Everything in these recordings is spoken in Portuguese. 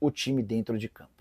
o time dentro de campo.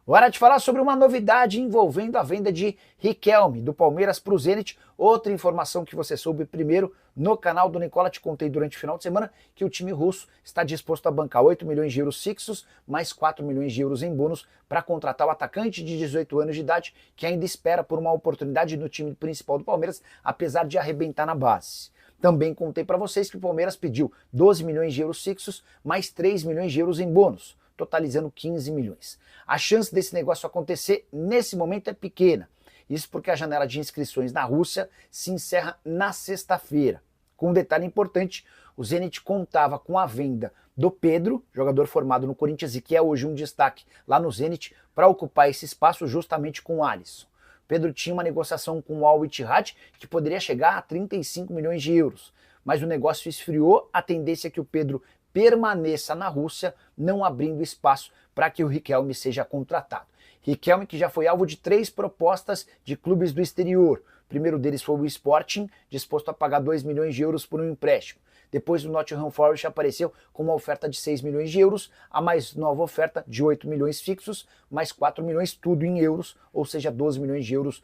Hora de falar sobre uma novidade envolvendo a venda de Riquelme, do Palmeiras para o Zenit. Outra informação que você soube primeiro no canal do Nicola, te contei durante o final de semana que o time russo está disposto a bancar 8 milhões de euros fixos, mais 4 milhões de euros em bônus para contratar o atacante de 18 anos de idade, que ainda espera por uma oportunidade no time principal do Palmeiras, apesar de arrebentar na base. Também contei para vocês que o Palmeiras pediu 12 milhões de euros fixos, mais 3 milhões de euros em bônus, totalizando 15 milhões. A chance desse negócio acontecer nesse momento é pequena. Isso porque a janela de inscrições na Rússia se encerra na sexta-feira. Com um detalhe importante, o Zenit contava com a venda do Pedro, jogador formado no Corinthians e que é hoje um destaque lá no Zenit, para ocupar esse espaço justamente com o Alisson. Pedro tinha uma negociação com o Al Ittihad que poderia chegar a 35 milhões de euros, mas o negócio esfriou, a tendência é que o Pedro permaneça na Rússia, não abrindo espaço para que o Riquelme seja contratado. Riquelme que já foi alvo de 3 propostas de clubes do exterior. O primeiro deles foi o Sporting, disposto a pagar 2 milhões de euros por um empréstimo. Depois o Nottingham Forest apareceu com uma oferta de 6 milhões de euros, a mais nova oferta de 8 milhões fixos, mais 4 milhões tudo em euros, ou seja, 12 milhões de euros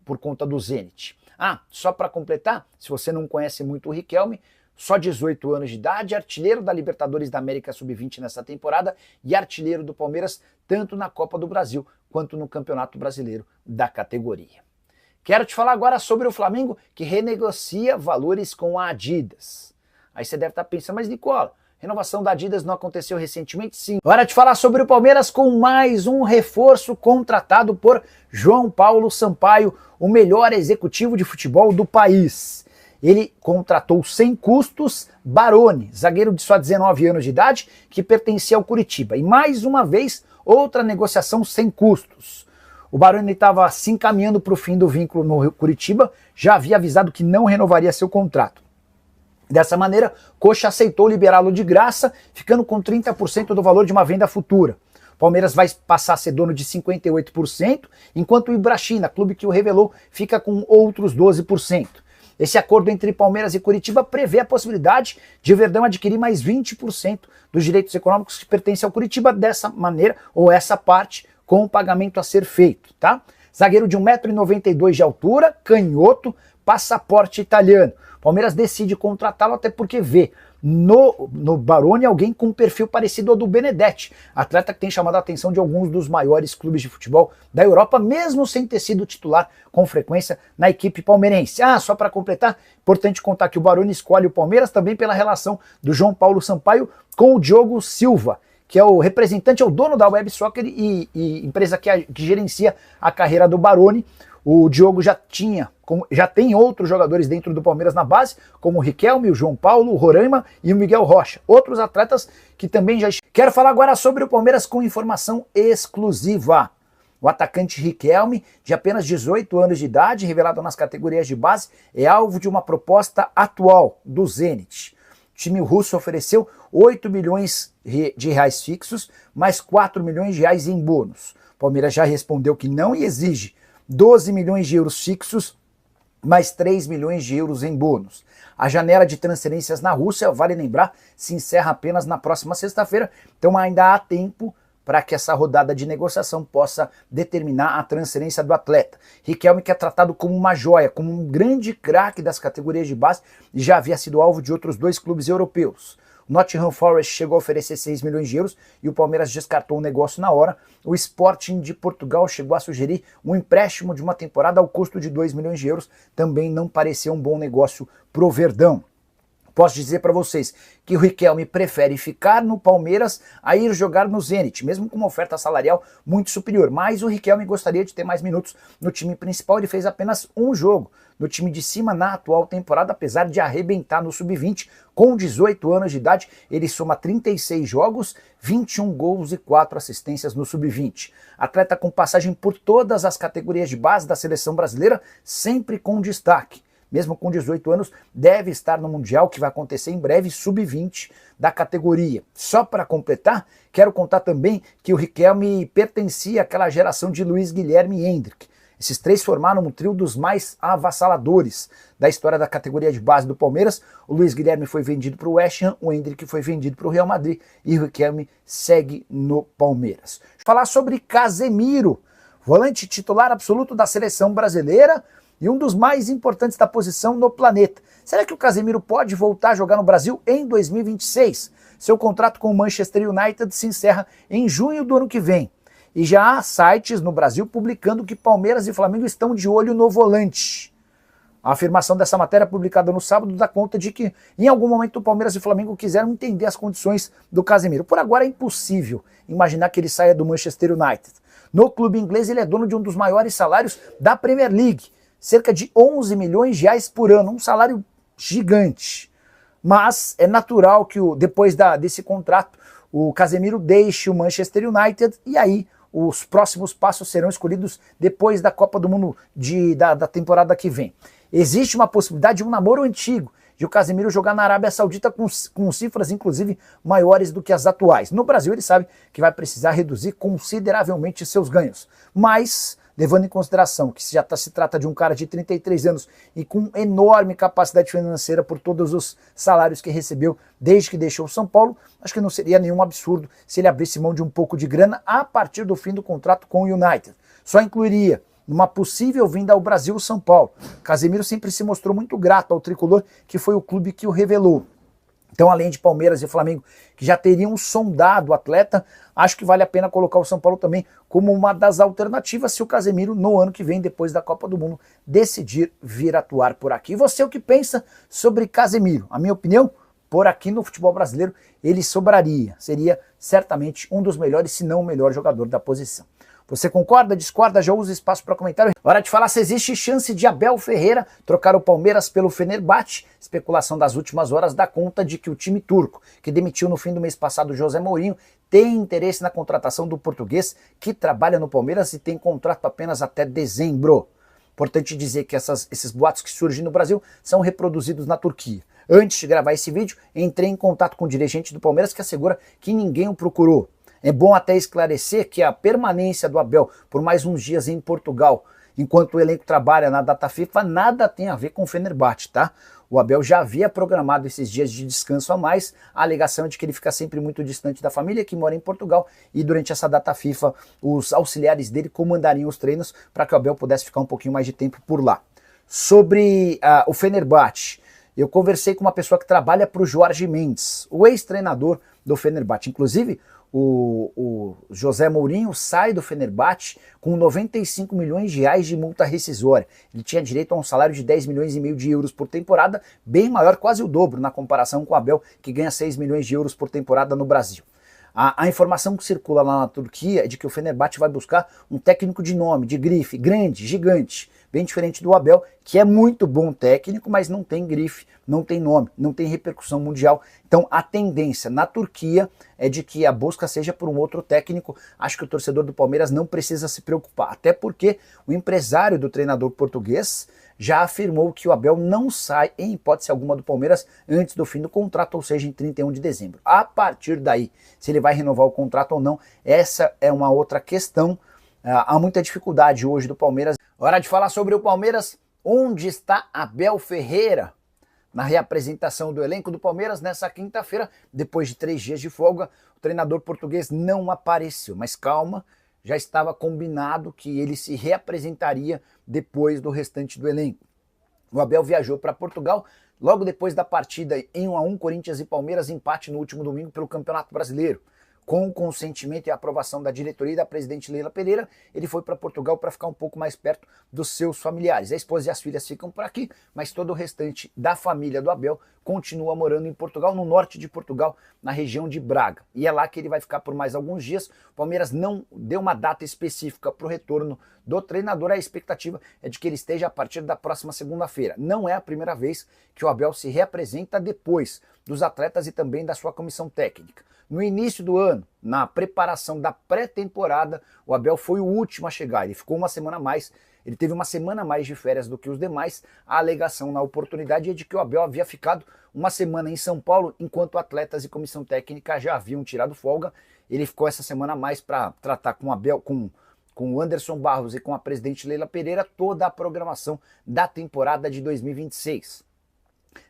por conta do Zenit. Só para completar, se você não conhece muito o Riquelme, só 18 anos de idade, artilheiro da Libertadores da América Sub-20 nessa temporada e artilheiro do Palmeiras tanto na Copa do Brasil quanto no Campeonato Brasileiro da categoria. Quero te falar agora sobre o Flamengo que renegocia valores com a Adidas. Aí você deve estar pensando, mas Nicola, renovação da Adidas não aconteceu recentemente? Sim. Hora de falar sobre o Palmeiras com mais um reforço contratado por João Paulo Sampaio, o melhor executivo de futebol do país. Ele contratou sem custos Baroni, zagueiro de só 19 anos de idade, que pertencia ao Curitiba. E mais uma vez, outra negociação sem custos. O Baroni estava se encaminhando para o fim do vínculo no Curitiba, já havia avisado que não renovaria seu contrato. Dessa maneira, Coxa aceitou liberá-lo de graça, ficando com 30% do valor de uma venda futura. O Palmeiras vai passar a ser dono de 58%, enquanto o Ibrachina, clube que o revelou, fica com outros 12%. Esse acordo entre Palmeiras e Curitiba prevê a possibilidade de o Verdão adquirir mais 20% dos direitos econômicos que pertencem ao Curitiba dessa maneira, ou essa parte, com o pagamento a ser feito, tá? Zagueiro de 1,92 m de altura, canhoto, passaporte italiano. Palmeiras decide contratá-lo até porque vê no Baroni alguém com um perfil parecido ao do Benedetti, atleta que tem chamado a atenção de alguns dos maiores clubes de futebol da Europa, mesmo sem ter sido titular com frequência na equipe palmeirense. Só para completar, importante contar que o Baroni escolhe o Palmeiras também pela relação do João Paulo Sampaio com o Diogo Silva, que é o representante, é o dono da Web Soccer e empresa que gerencia a carreira do Baroni. O Diogo já tem outros jogadores dentro do Palmeiras na base, como o Riquelme, o João Paulo, o Roraima e o Miguel Rocha. Outros atletas que também já... Quero falar agora sobre o Palmeiras com informação exclusiva. O atacante Riquelme, de apenas 18 anos de idade, revelado nas categorias de base, é alvo de uma proposta atual do Zenit. O time russo ofereceu 8 milhões de reais fixos, mais 4 milhões de reais em bônus. O Palmeiras já respondeu que não e exige 12 milhões de euros fixos, mais 3 milhões de euros em bônus. A janela de transferências na Rússia, vale lembrar, se encerra apenas na próxima sexta-feira, então ainda há tempo para que essa rodada de negociação possa determinar a transferência do atleta. Riquelme, que é tratado como uma joia, como um grande craque das categorias de base, e já havia sido alvo de outros 2 clubes europeus. O Nottingham Forest chegou a oferecer 6 milhões de euros e o Palmeiras descartou o negócio na hora. O Sporting de Portugal chegou a sugerir um empréstimo de uma temporada ao custo de 2 milhões de euros. Também não pareceu um bom negócio pro Verdão. Posso dizer para vocês que o Riquelme prefere ficar no Palmeiras a ir jogar no Zenit, mesmo com uma oferta salarial muito superior. Mas o Riquelme gostaria de ter mais minutos no time principal. Ele fez apenas um jogo no time de cima na atual temporada, apesar de arrebentar no Sub-20. Com 18 anos de idade, ele soma 36 jogos, 21 gols e 4 assistências no Sub-20. Atleta com passagem por todas as categorias de base da seleção brasileira, sempre com destaque. Mesmo com 18 anos, deve estar no Mundial, que vai acontecer em breve, Sub-20 da categoria. Só para completar, quero contar também que o Riquelme pertencia àquela geração de Luiz Guilherme e Hendrick. Esses três formaram um trio dos mais avassaladores da história da categoria de base do Palmeiras. O Luiz Guilherme foi vendido para o West Ham, o Endrick foi vendido para o Real Madrid e o Riquelme segue no Palmeiras. Falar sobre Casemiro, volante titular absoluto da seleção brasileira e um dos mais importantes da posição no planeta. Será que o Casemiro pode voltar a jogar no Brasil em 2026? Seu contrato com o Manchester United se encerra em junho do ano que vem. E já há sites no Brasil publicando que Palmeiras e Flamengo estão de olho no volante. A afirmação dessa matéria, publicada no sábado, dá conta de que em algum momento o Palmeiras e o Flamengo quiseram entender as condições do Casemiro. Por agora é impossível imaginar que ele saia do Manchester United. No clube inglês ele é dono de um dos maiores salários da Premier League, cerca de 11 milhões de reais por ano, um salário gigante. Mas é natural que depois desse contrato o Casemiro deixe o Manchester United e aí os próximos passos serão escolhidos depois da Copa do Mundo da temporada que vem. Existe uma possibilidade de um namoro antigo, de o Casemiro jogar na Arábia Saudita com cifras inclusive maiores do que as atuais. No Brasil ele sabe que vai precisar reduzir consideravelmente seus ganhos, mas levando em consideração que se trata de um cara de 33 anos e com enorme capacidade financeira por todos os salários que recebeu desde que deixou o São Paulo, acho que não seria nenhum absurdo se ele abrisse mão de um pouco de grana a partir do fim do contrato com o United. Só incluiria numa possível vinda ao Brasil o São Paulo. Casemiro sempre se mostrou muito grato ao tricolor, que foi o clube que o revelou. Então, além de Palmeiras e Flamengo, que já teriam sondado o atleta, acho que vale a pena colocar o São Paulo também como uma das alternativas se o Casemiro, no ano que vem, depois da Copa do Mundo, decidir vir atuar por aqui. E você, o que pensa sobre Casemiro? A minha opinião, por aqui no futebol brasileiro, ele sobraria. Seria certamente um dos melhores, se não o melhor jogador da posição. Você concorda, discorda? Já usa espaço para comentário. Hora de falar se existe chance de Abel Ferreira trocar o Palmeiras pelo Fenerbahçe. Especulação das últimas horas dá conta de que o time turco, que demitiu no fim do mês passado José Mourinho, tem interesse na contratação do português que trabalha no Palmeiras e tem contrato apenas até dezembro. Importante dizer que esses boatos que surgem no Brasil são reproduzidos na Turquia. Antes de gravar esse vídeo, entrei em contato com o dirigente do Palmeiras que assegura que ninguém o procurou. É bom até esclarecer que a permanência do Abel por mais uns dias em Portugal, enquanto o elenco trabalha na data FIFA, nada tem a ver com o Fenerbahçe, tá? O Abel já havia programado esses dias de descanso a mais, a alegação é de que ele fica sempre muito distante da família que mora em Portugal e durante essa data FIFA os auxiliares dele comandariam os treinos para que o Abel pudesse ficar um pouquinho mais de tempo por lá. Sobre o Fenerbahçe, eu conversei com uma pessoa que trabalha para o Jorge Mendes, o ex-treinador do Fenerbahçe. Inclusive, o José Mourinho sai do Fenerbahçe com 95 milhões de reais de multa rescisória. Ele tinha direito a um salário de 10 milhões e meio de euros por temporada, bem maior, quase o dobro na comparação com o Abel, que ganha 6 milhões de euros por temporada no Brasil. A informação que circula lá na Turquia é de que o Fenerbahçe vai buscar um técnico de nome, de grife, grande, gigante, bem diferente do Abel, que é muito bom técnico, mas não tem grife, não tem nome, não tem repercussão mundial. Então a tendência na Turquia é de que a busca seja por um outro técnico. Acho que o torcedor do Palmeiras não precisa se preocupar, até porque o empresário do treinador português já afirmou que o Abel não sai em hipótese alguma do Palmeiras antes do fim do contrato, ou seja, em 31 de dezembro. A partir daí, se ele vai renovar o contrato ou não, essa é uma outra questão. Há muita dificuldade hoje do Palmeiras. Hora de falar sobre o Palmeiras. Onde está Abel Ferreira? Na reapresentação do elenco do Palmeiras nessa quinta-feira, depois de 3 dias de folga, o treinador português não apareceu. Mas calma, já estava combinado que ele se reapresentaria depois do restante do elenco. O Abel viajou para Portugal logo depois da partida em 1-1 Corinthians e Palmeiras, empate no último domingo pelo Campeonato Brasileiro. Com o consentimento e a aprovação da diretoria e da presidente Leila Pereira, ele foi para Portugal para ficar um pouco mais perto dos seus familiares. A esposa e as filhas ficam por aqui, mas todo o restante da família do Abel continua morando em Portugal, no norte de Portugal, na região de Braga. E é lá que ele vai ficar por mais alguns dias. O Palmeiras não deu uma data específica para o retorno do treinador. A expectativa é de que ele esteja a partir da próxima segunda-feira. Não é a primeira vez que o Abel se reapresenta depois dos atletas e também da sua comissão técnica. No início do ano, na preparação da pré-temporada, o Abel foi o último a chegar. Ele ficou uma semana a mais, ele teve uma semana a mais de férias do que os demais. A alegação na oportunidade é de que o Abel havia ficado uma semana em São Paulo, enquanto atletas e comissão técnica já haviam tirado folga. Ele ficou essa semana a mais para tratar com com o Anderson Barros e com a presidente Leila Pereira, toda a programação da temporada de 2026.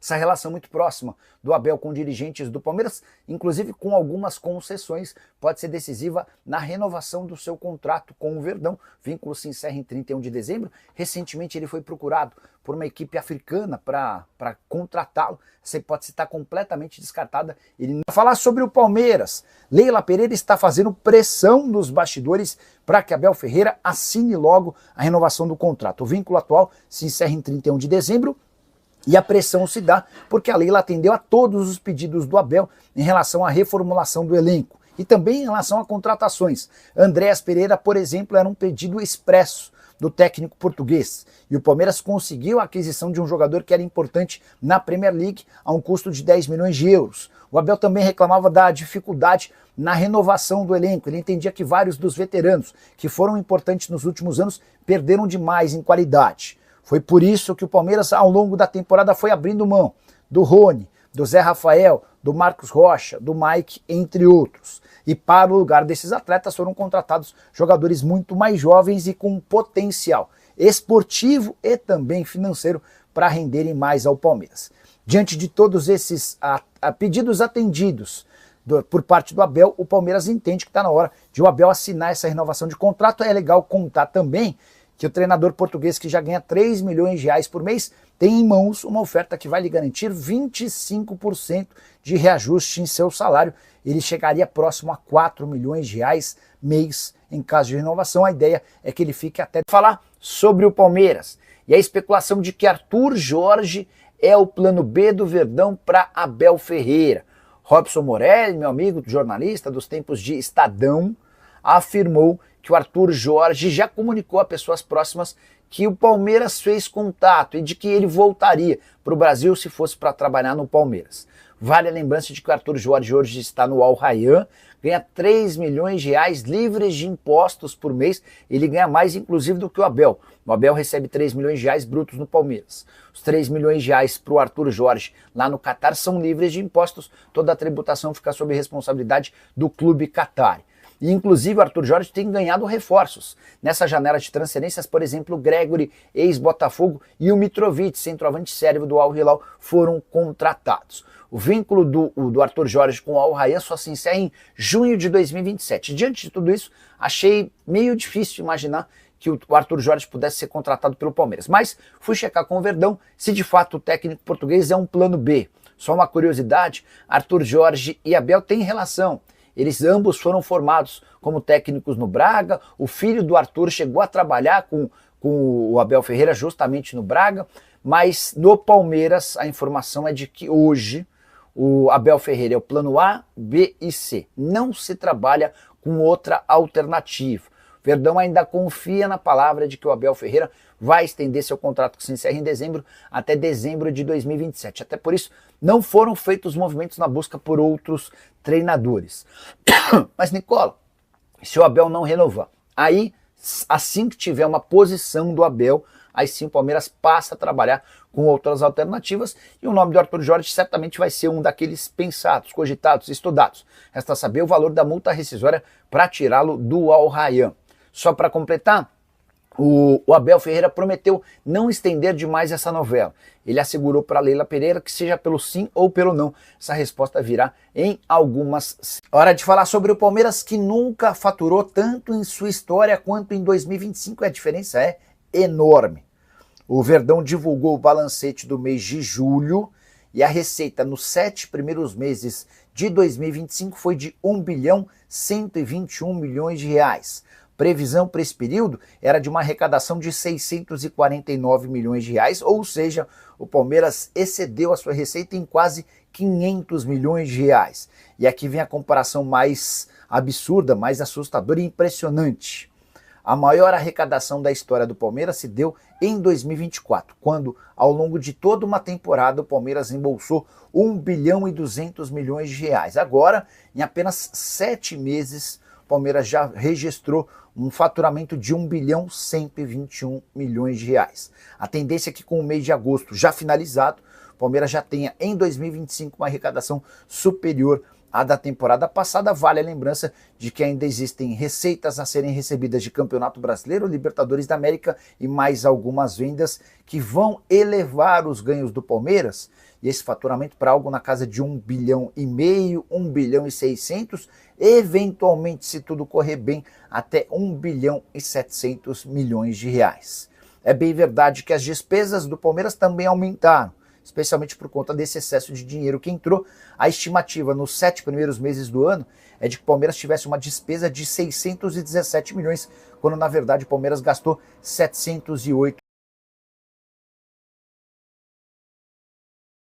Essa relação muito próxima do Abel com dirigentes do Palmeiras, inclusive com algumas concessões, pode ser decisiva na renovação do seu contrato com o Verdão. O vínculo se encerra em 31 de dezembro. Recentemente ele foi procurado por uma equipe africana para contratá-lo. Essa hipótese está completamente descartada. Ele não vai falar sobre o Palmeiras. Leila Pereira está fazendo pressão nos bastidores para que Abel Ferreira assine logo a renovação do contrato. O vínculo atual se encerra em 31 de dezembro. E a pressão se dá porque a Leila atendeu a todos os pedidos do Abel em relação à reformulação do elenco e também em relação a contratações. Andréas Pereira, por exemplo, era um pedido expresso do técnico português e o Palmeiras conseguiu a aquisição de um jogador que era importante na Premier League a um custo de 10 milhões de euros. O Abel também reclamava da dificuldade na renovação do elenco. Ele entendia que vários dos veteranos que foram importantes nos últimos anos perderam demais em qualidade. Foi por isso que o Palmeiras, ao longo da temporada, foi abrindo mão do Rony, do Zé Rafael, do Marcos Rocha, do Mike, entre outros. E para o lugar desses atletas foram contratados jogadores muito mais jovens e com potencial esportivo e também financeiro para renderem mais ao Palmeiras. Diante de todos esses pedidos atendidos por parte do Abel, o Palmeiras entende que está na hora de o Abel assinar essa renovação de contrato. É legal contar também que o treinador português, que já ganha 3 milhões de reais por mês, tem em mãos uma oferta que vai lhe garantir 25% de reajuste em seu salário. Ele chegaria próximo a 4 milhões de reais mês em caso de renovação. A ideia é que ele fique até falar sobre o Palmeiras. E a especulação de que Arthur Jorge é o plano B do Verdão para Abel Ferreira. Robson Morelli, meu amigo jornalista dos tempos de Estadão, afirmou que o Arthur Jorge já comunicou a pessoas próximas que o Palmeiras fez contato e de que ele voltaria para o Brasil se fosse para trabalhar no Palmeiras. Vale a lembrança de que o Arthur Jorge hoje está no Al Rayyan, ganha 3 milhões de reais livres de impostos por mês. Ele ganha mais, inclusive, do que o Abel. O Abel recebe 3 milhões de reais brutos no Palmeiras. Os 3 milhões de reais para o Arthur Jorge lá no Catar são livres de impostos. Toda a tributação fica sob responsabilidade do clube Qatar. E, inclusive, o Arthur Jorge tem ganhado reforços. Nessa janela de transferências, por exemplo, o Gregory, ex-Botafogo, e o Mitrovic, centroavante sérvio do Al Hilal, foram contratados. O vínculo do Arthur Jorge com o Al Rayyan só se encerra em junho de 2027. Diante de tudo isso, achei meio difícil imaginar que o Arthur Jorge pudesse ser contratado pelo Palmeiras. Mas fui checar com o Verdão se de fato o técnico português é um plano B. Só uma curiosidade, Arthur Jorge e Abel têm relação. Eles ambos foram formados como técnicos no Braga. O filho do Arthur chegou a trabalhar com o Abel Ferreira justamente no Braga. Mas no Palmeiras a informação é de que hoje o Abel Ferreira é o plano A, B e C. Não se trabalha com outra alternativa. Verdão ainda confia na palavra de que o Abel Ferreira vai estender seu contrato que se encerra em dezembro até dezembro de 2027. Até por isso, não foram feitos movimentos na busca por outros treinadores. Mas, Nicola, se o Abel não renovar, aí, assim que tiver uma posição do Abel, aí sim o Palmeiras passa a trabalhar com outras alternativas e o nome do Arthur Jorge certamente vai ser um daqueles pensados, cogitados, estudados. Resta saber o valor da multa rescisória para tirá-lo do Al Rayyan. Só para completar, o Abel Ferreira prometeu não estender demais essa novela. Ele assegurou para Leila Pereira que seja pelo sim ou pelo não, essa resposta virá em algumas... Hora de falar sobre o Palmeiras, que nunca faturou tanto em sua história quanto em 2025. A diferença é enorme. O Verdão divulgou o balancete do mês de julho e a receita nos 7 primeiros meses de 2025 foi de 1 bilhão 121 milhões de reais. Previsão para esse período era de uma arrecadação de 649 milhões de reais, ou seja, o Palmeiras excedeu a sua receita em quase 500 milhões de reais. E aqui vem a comparação mais absurda, mais assustadora e impressionante. A maior arrecadação da história do Palmeiras se deu em 2024, quando, ao longo de toda uma temporada, o Palmeiras embolsou 1 bilhão e 200 milhões de reais. Agora, em apenas 7 meses, o Palmeiras já registrou um faturamento de 1 bilhão 121 milhões de reais. A tendência é que com o mês de agosto já finalizado, o Palmeiras já tenha em 2025 uma arrecadação superior à da temporada passada. Vale a lembrança de que ainda existem receitas a serem recebidas de Campeonato Brasileiro, Libertadores da América e mais algumas vendas que vão elevar os ganhos do Palmeiras e esse faturamento para algo na casa de 1,5 bilhão, 1,6 bilhão, eventualmente, se tudo correr bem, até 1,7 bilhão de reais. É bem verdade que as despesas do Palmeiras também aumentaram, especialmente por conta desse excesso de dinheiro que entrou. A estimativa nos 7 primeiros meses do ano é de que o Palmeiras tivesse uma despesa de 617 milhões, quando na verdade o Palmeiras gastou 708